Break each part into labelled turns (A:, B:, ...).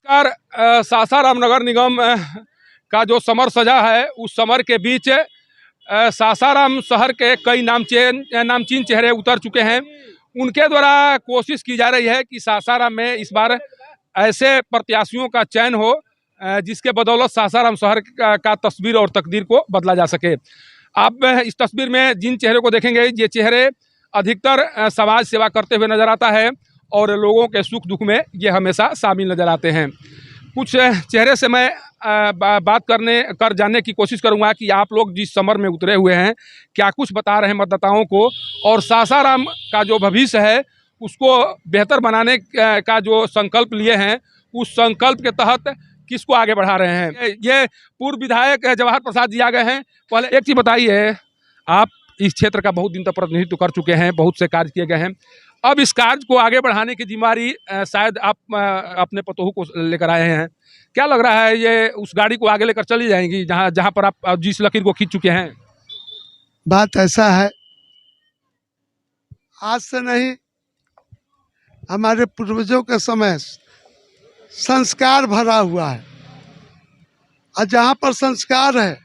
A: सासाराम नगर निगम का जो समर सजा है, उस समर के बीच सासाराम शहर के कई नामचीन चेहरे उतर चुके हैं। उनके द्वारा कोशिश की जा रही है कि सासाराम में इस बार ऐसे प्रत्याशियों का चयन हो जिसके बदौलत सासाराम शहर का तस्वीर और तकदीर को बदला जा सके। आप इस तस्वीर में जिन चेहरे को देखेंगे, ये चेहरे अधिकतर समाज सेवा करते हुए नजर आता है और लोगों के सुख दुख में ये हमेशा शामिल नजर आते हैं। कुछ चेहरे से मैं बात कर जानने की कोशिश करूंगा कि आप लोग जिस समर में उतरे हुए हैं, क्या कुछ बता रहे हैं मतदाताओं को, और सासाराम का जो भविष्य है उसको बेहतर बनाने का जो संकल्प लिए हैं, उस संकल्प के तहत किसको आगे बढ़ा रहे हैं। ये पूर्व विधायक जवाहर प्रसाद जी आ गए हैं। पहले एक चीज़ बताइए, आप इस क्षेत्र का बहुत दिन तक प्रतिनिधित्व कर चुके हैं, बहुत से कार्य किए गए हैं, अब इस कार्य को आगे बढ़ाने की जिम्मेदारी शायद आप अपने पतोहू को लेकर आए हैं। क्या लग रहा है, ये उस गाड़ी को आगे लेकर चली जाएंगी जहां पर आप जिस लकीर को खींच चुके हैं?
B: बात ऐसा है, आज से नहीं, हमारे पूर्वजों के समय संस्कार भरा हुआ है, और जहाँ पर संस्कार है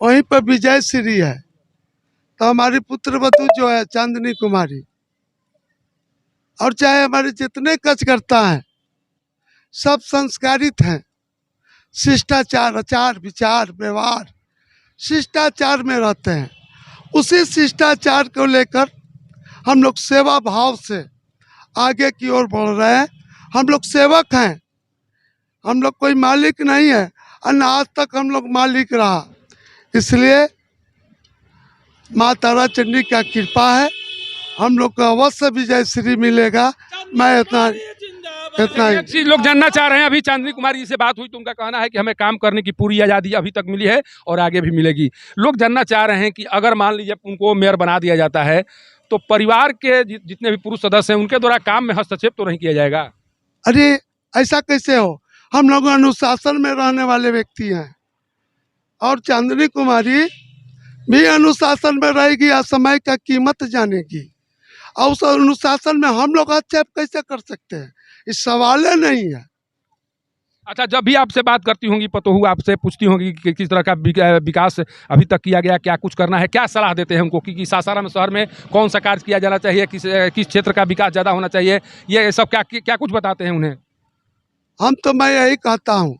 B: वहीं पर विजय श्री है। तो हमारी पुत्रवधू जो है चांदनी कुमारी, और चाहे हमारे जितने कार्यकर्ता हैं सब संस्कारित हैं, शिष्टाचार, आचार विचार व्यवहार शिष्टाचार में रहते हैं। उसी शिष्टाचार को लेकर हम लोग सेवा भाव से आगे की ओर बढ़ रहे हैं। हम लोग सेवक हैं, हम लोग कोई मालिक नहीं है, और आज तक हम लोग मालिक रहा। इसलिए माँ तारा चंडी का कृपा है, हम लोग को अवश्य विजय श्री मिलेगा। मैं इतना ही
A: चीज लोग जानना चाह रहे हैं। अभी चांदनी कुमारी जी से बात हुई तो उनका कहना है कि हमें काम करने की पूरी आज़ादी अभी तक मिली है और आगे भी मिलेगी। लोग जानना चाह रहे हैं कि अगर मान लीजिए उनको मेयर बना दिया जाता है तो परिवार के जितने भी पुरुष सदस्य हैं उनके द्वारा काम में हस्तक्षेप तो नहीं किया जाएगा?
B: अरे ऐसा कैसे हो, हम लोग अनुशासन में रहने वाले व्यक्ति हैं, और चांदनी कुमारी भी अनुशासन में रहेगी, और समय का कीमत जानेगी, और उस अनुशासन में हम लोग हस्तक्षेप कैसे कर सकते हैं, इस सवाल नहीं है।
A: अच्छा, जब भी आपसे बात करती होंगी पतोहू, आपसे पूछती होंगी कि किस तरह का विकास अभी तक किया गया, क्या कुछ करना है, क्या सलाह देते हैं उनको कि सासाराम शहर में कौन सा कार्य किया जाना चाहिए, किस क्षेत्र का विकास ज़्यादा होना चाहिए, ये सब क्या कुछ बताते हैं उन्हें?
B: मैं यही कहता हूँ,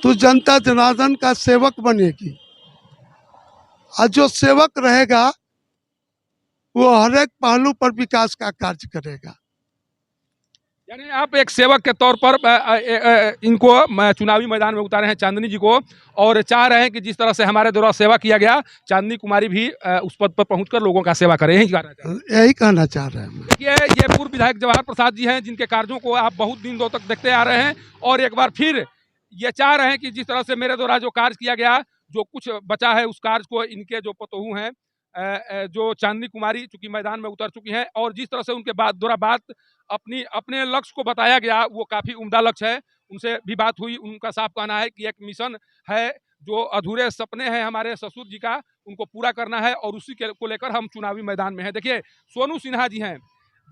B: तू जनता जनार्दन का सेवक बनेगी, और जो सेवक रहेगा वो हर एक पहलू पर विकास का कार्य करेगा।
A: यानी आप एक सेवक के तौर पर इनको चुनावी मैदान में उतारे हैं, चांदनी जी को, और चाह रहे हैं कि जिस तरह से हमारे द्वारा सेवा किया गया, चांदनी कुमारी भी उस पद पर पहुंचकर लोगों का सेवा करें। यही कहना चाह रहे हैं। ये पूर्व विधायक जवाहर प्रसाद जी हैं, जिनके कार्यों को आप बहुत दिनों तक देखते आ रहे हैं, और एक बार फिर ये चाह रहे हैं कि जिस तरह से मेरे द्वारा जो कार्य किया गया, जो कुछ बचा है उस कार्य को इनके जो पतोहू हैं, जो चांदनी कुमारी चूंकि मैदान में उतर चुकी हैं, और जिस तरह से उनके द्वारा बात अपने लक्ष्य को बताया गया वो काफ़ी उम्दा लक्ष्य है। उनसे भी बात हुई, उनका साफ कहना है कि एक मिशन है, जो अधूरे सपने हैं हमारे ससुर जी का, उनको पूरा करना है, और उसी को लेकर हम चुनावी मैदान में हैं। देखिए, सोनू सिन्हा जी हैं,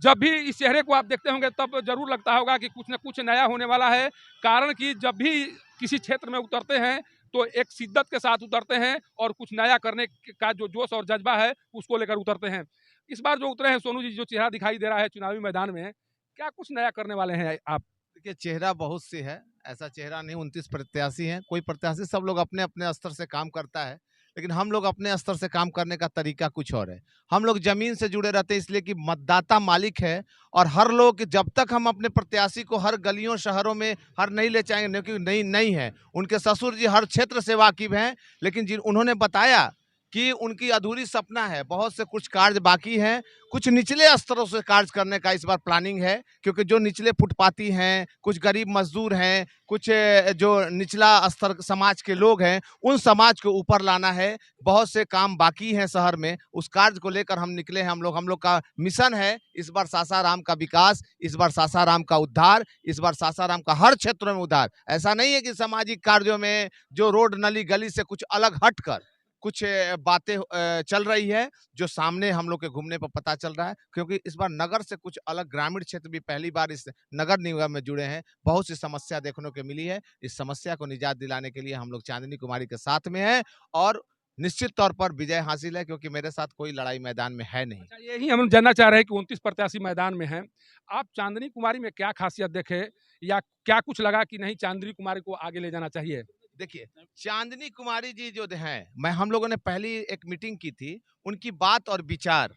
A: जब भी इस चेहरे को आप देखते होंगे तब जरूर लगता होगा कि कुछ न कुछ नया होने वाला है, कारण कि जब भी किसी क्षेत्र में उतरते हैं तो एक शिद्दत के साथ उतरते हैं और कुछ नया करने का जो जोश और जज्बा है उसको लेकर उतरते हैं। इस बार जो उतरे हैं सोनू जी, जो चेहरा दिखाई दे रहा है चुनावी मैदान में, क्या कुछ नया करने वाले हैं आप?
C: देखिए, चेहरा बहुत से है, ऐसा चेहरा नहीं, 29 प्रत्याशी हैं, कोई प्रत्याशी, सब लोग अपने अपने स्तर से काम करता है, लेकिन हम लोग अपने स्तर से काम करने का तरीका कुछ और है। हम लोग जमीन से जुड़े रहते हैं, इसलिए कि मतदाता मालिक है, और हर लोग जब तक हम अपने प्रत्याशी को हर गलियों शहरों में हर नहीं ले जाएंगे, क्योंकि नहीं है, उनके ससुर जी हर क्षेत्र से वाकिफ हैं, लेकिन उन्होंने बताया कि उनकी अधूरी सपना है, बहुत से कुछ कार्य बाकी हैं, कुछ निचले स्तरों से कार्य करने का इस बार प्लानिंग है, क्योंकि जो निचले फुटपाती हैं, कुछ गरीब मजदूर हैं, कुछ जो निचला स्तर समाज के लोग हैं, उन समाज को ऊपर लाना है। बहुत से काम बाकी हैं शहर में, उस कार्य को लेकर हम निकले हैं। हम लोग का मिशन है इस बार सासाराम का विकास, इस बार सासाराम का उद्धार, इस बार सासाराम का हर क्षेत्र में उद्धार। ऐसा नहीं है कि सामाजिक कार्यों में जो रोड नली गली से कुछ अलग हटकर कुछ बातें चल रही है जो सामने हम लोग के घूमने पर पता चल रहा है, क्योंकि इस बार नगर से कुछ अलग ग्रामीण क्षेत्र भी पहली बार इस नगर निगम में जुड़े हैं। बहुत सी समस्या देखने को मिली है। इस समस्या को निजात दिलाने के लिए हम लोग चांदनी कुमारी के साथ में हैं और निश्चित तौर पर विजय हासिल है, क्योंकि मेरे साथ कोई लड़ाई मैदान में है नहीं।
A: अच्छा, यही हम जानना चाह रहे हैं कि 29 प्रत्याशी मैदान में हैं। आप चांदनी कुमारी में क्या खासियत देखे या क्या कुछ लगा कि नहीं चांदनी कुमारी को आगे ले जाना चाहिए?
C: देखिए, चांदनी कुमारी जी जो हैं, मैं हम लोगों ने पहली एक मीटिंग की थी, उनकी बात और विचार,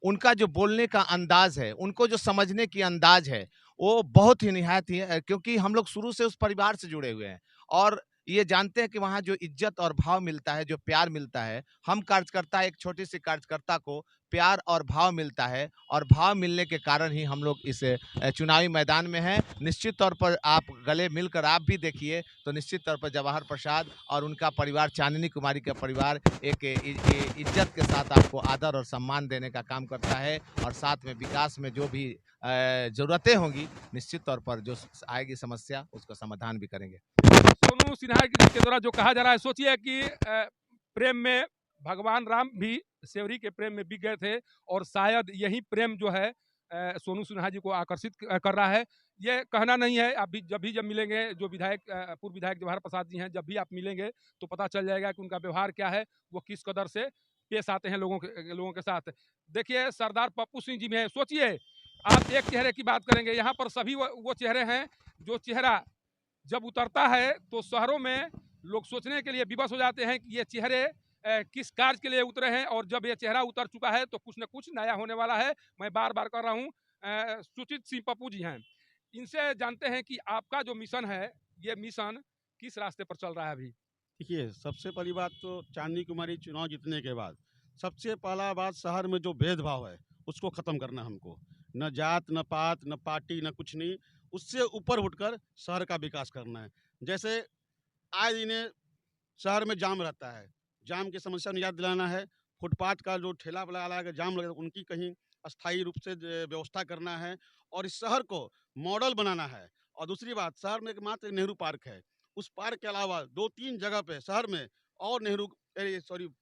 C: उनका जो बोलने का अंदाज है, उनको जो समझने की अंदाज है, वो बहुत ही निहायत ही है, क्योंकि हम लोग शुरू से उस परिवार से जुड़े हुए हैं और ये जानते हैं कि वहाँ जो इज्जत और भाव मिलता है, जो प्यार मिलता है, हम कार्यकर्ता एक छोटी सी कार्यकर्ता को प्यार और भाव मिलता है और भाव मिलने के कारण ही हम लोग इस चुनावी मैदान में हैं। निश्चित तौर पर आप गले मिलकर आप भी देखिए तो निश्चित तौर पर जवाहर प्रसाद और उनका परिवार, चांदनी कुमारी का परिवार एक इज्जत के साथ आपको आदर और सम्मान देने का काम करता है और साथ में विकास में जो भी ज़रूरतें होंगी, निश्चित तौर पर जो आएगी समस्या, उसका समाधान भी करेंगे।
A: सोनू सिन्हा जी के द्वारा जो कहा जा रहा है, सोचिए कि प्रेम में भगवान राम भी सेवरी के प्रेम में बिक गए थे और शायद यही प्रेम जो है सोनू सिन्हा जी को आकर्षित कर रहा है। ये कहना नहीं है, अभी जब मिलेंगे जो विधायक पूर्व विधायक जवाहर प्रसाद जी हैं, जब भी आप मिलेंगे तो पता चल जाएगा कि उनका व्यवहार क्या है, वो किस कदर से पेश आते हैं लोगों के साथ। देखिए सरदार पप्पू सिंह जी में सोचिए, आप एक चेहरे की बात करेंगे, यहाँ पर सभी वो चेहरे हैं जो चेहरा जब उतरता है तो शहरों में लोग सोचने के लिए विवश हो जाते हैं कि ये चेहरे किस कार्य के लिए उतरे हैं और जब ये चेहरा उतर चुका है तो कुछ न कुछ नया होने वाला है। मैं बार बार कर रहा हूँ, सुचित सिंह पप्पू जी हैं, इनसे जानते हैं कि आपका जो मिशन है, ये मिशन किस रास्ते पर चल रहा है अभी?
D: देखिए, सबसे पहली बात तो चांदनी कुमारी चुनाव जीतने के बाद सबसे पहला बात शहर में जो भेदभाव है उसको ख़त्म करना है हमको। न जात, न पात, न पार्टी, न कुछ नहीं, उससे ऊपर उठकर शहर का विकास करना है। जैसे आए दिन शहर में जाम रहता है, जाम की समस्या निजात दिलाना है। फुटपाथ का जो ठेला वाला लगा जाम लगे उनकी कहीं अस्थायी रूप से व्यवस्था करना है और इस शहर को मॉडल बनाना है। और दूसरी बात, शहर में मात्र एक नेहरू पार्क है, उस पार्क के अलावा 2-3 जगह पे शहर में और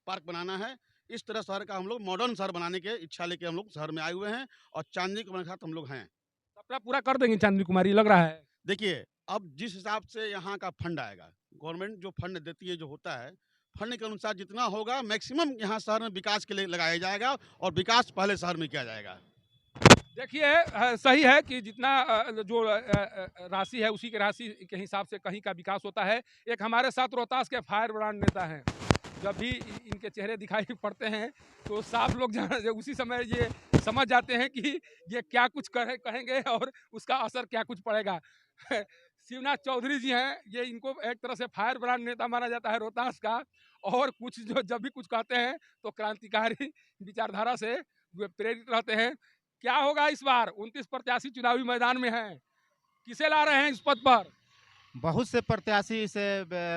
D: पार्क बनाना है। इस तरह शहर का हम लोग मॉडर्न शहर बनाने के इच्छा लेके हम लोग शहर में आए हुए हैं और चांदनी कुमारी के साथ हम लोग हैं।
A: सपना पूरा कर देंगे चांदनी कुमारी, लग रहा है?
D: देखिए, अब जिस हिसाब से यहाँ का फंड आएगा, गवर्नमेंट जो फंड देती है, जो होता है, फंड के अनुसार जितना होगा मैक्सिमम यहाँ शहर में विकास के लिए लगाया जाएगा और विकास पहले शहर में किया जाएगा।
A: देखिए सही है कि जितना जो राशि है उसी के राशि के हिसाब से कहीं का विकास होता है। एक हमारे साथ रोहतास के फायर ब्रांड नेता हैं, जब भी इनके चेहरे दिखाई पड़ते हैं तो साफ लोग उसी समय ये समझ जाते हैं कि ये क्या कुछ कहेंगे और उसका असर क्या कुछ पड़ेगा। शिवनाथ चौधरी जी हैं, ये इनको एक तरह से फायर ब्रांड नेता माना जाता है रोहतास का, और कुछ जो जब भी कुछ कहते हैं तो क्रांतिकारी विचारधारा से वे प्रेरित रहते हैं। क्या होगा इस बार? 29 प्रत्याशी चुनावी मैदान में हैं, किसे ला रहे हैं इस पद पर?
E: बहुत से प्रत्याशी इस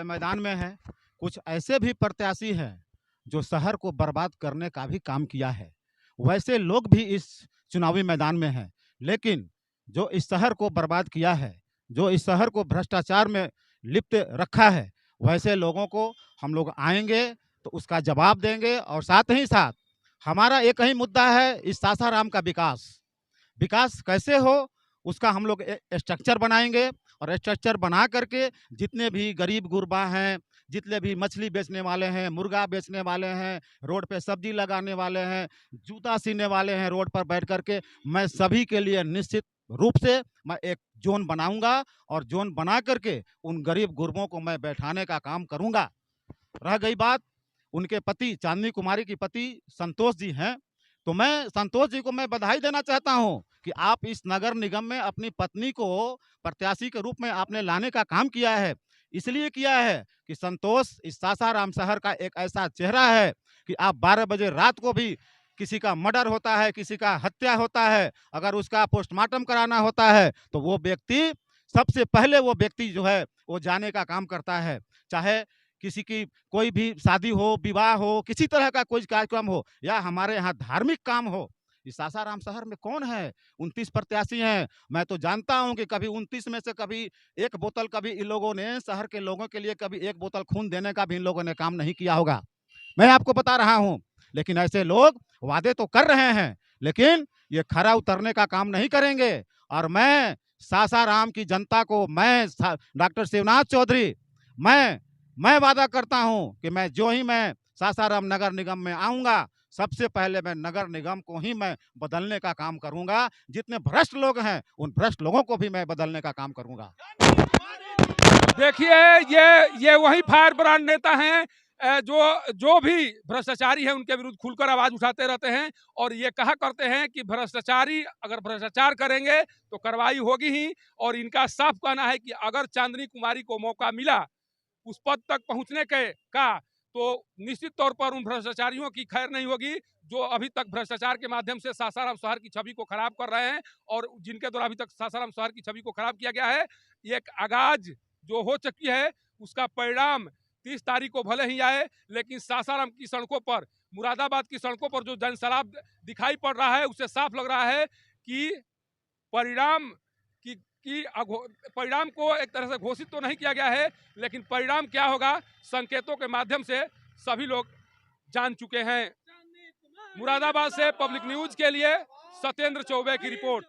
E: मैदान में हैं। कुछ ऐसे भी प्रत्याशी हैं जो शहर को बर्बाद करने का भी काम किया है, वैसे लोग भी इस चुनावी मैदान में हैं। लेकिन जो इस शहर को बर्बाद किया है, जो इस शहर को भ्रष्टाचार में लिप्त रखा है, वैसे लोगों को हम लोग आएंगे तो उसका जवाब देंगे। और साथ ही साथ हमारा एक ही मुद्दा है, इस सासाराम का विकास। विकास कैसे हो उसका हम लोग स्ट्रक्चर बनाएंगे और स्ट्रक्चर बना करके जितने भी गरीब गुरबा हैं, जितने भी मछली बेचने वाले हैं, मुर्गा बेचने वाले हैं, रोड पे सब्जी लगाने वाले हैं, जूता सीने वाले हैं, रोड पर बैठ करके मैं सभी के लिए निश्चित रूप से मैं एक जोन बनाऊंगा और जोन बना करके उन गरीब गुरबों को मैं बैठाने का काम करूंगा। रह गई बात उनके पति, चांदनी कुमारी की पति संतोष जी हैं, तो मैं संतोष जी को मैं बधाई देना चाहता हूं कि आप इस नगर निगम में अपनी पत्नी को प्रत्याशी के रूप में आपने लाने का काम किया है। इसलिए किया है कि संतोष इस सासाराम शहर का एक ऐसा चेहरा है कि आप 12 बजे रात को भी किसी का मर्डर होता है, किसी का हत्या होता है, अगर उसका पोस्टमार्टम कराना होता है तो वो व्यक्ति सबसे पहले वो व्यक्ति जो है वो जाने का काम करता है। चाहे किसी की कोई भी शादी हो, विवाह हो, किसी तरह का कोई कार्यक्रम हो या हमारे यहाँ धार्मिक काम हो, इस सासाराम शहर में कौन है? 29 प्रत्याशी हैं। मैं तो जानता हूं कि कभी 29 में से कभी एक बोतल कभी इन लोगों ने शहर के लोगों के लिए कभी एक बोतल खून देने का भी इन लोगों ने काम नहीं किया होगा। मैं आपको बता रहा हूं। लेकिन ऐसे लोग वादे तो कर रहे हैं, लेकिन ये खरा उतरने का काम नहीं करेंगे। और मैं सासाराम की जनता को, मैं डॉक्टर शिवनाथ चौधरी, मैं वादा करता हूं कि मैं सासाराम नगर निगम में आऊंगा, सबसे पहले मैं नगर निगम को ही मैं बदलने का काम करूंगा। जितने भ्रष्ट लोग हैं उन भ्रष्ट लोगों को भी मैं बदलने का काम करूंगा।
A: देखिए, ये वही फायर ब्रांड नेता हैं जो भी भ्रष्टाचारी है उनके विरुद्ध खुलकर आवाज उठाते रहते हैं और ये कहा करते हैं कि भ्रष्टाचारी अगर भ्रष्टाचार करेंगे तो कार्रवाई होगी ही। और इनका साफ कहना है कि अगर चांदनी कुमारी को मौका मिला उस पद तक पहुंचने का तो निश्चित तौर पर उन भ्रष्टाचारियों की खैर नहीं होगी जो अभी तक भ्रष्टाचार के माध्यम से सासाराम शहर की छवि को खराब कर रहे हैं और जिनके द्वारा अभी तक सासाराम शहर की छवि को खराब किया गया है। ये एक आगाज जो हो चुकी है उसका परिणाम 30 तारीख को भले ही आए, लेकिन सासाराम की सड़कों पर, मुरादाबाद की सड़कों पर जो जनसैलाब दिखाई पड़ रहा है उससे साफ लग रहा है कि परिणाम परिणाम को एक तरह से घोषित तो नहीं किया गया है, लेकिन परिणाम क्या होगा संकेतों के माध्यम से सभी लोग जान चुके हैं। मुरादाबाद से पब्लिक न्यूज के लिए सत्येंद्र चौबे की रिपोर्ट।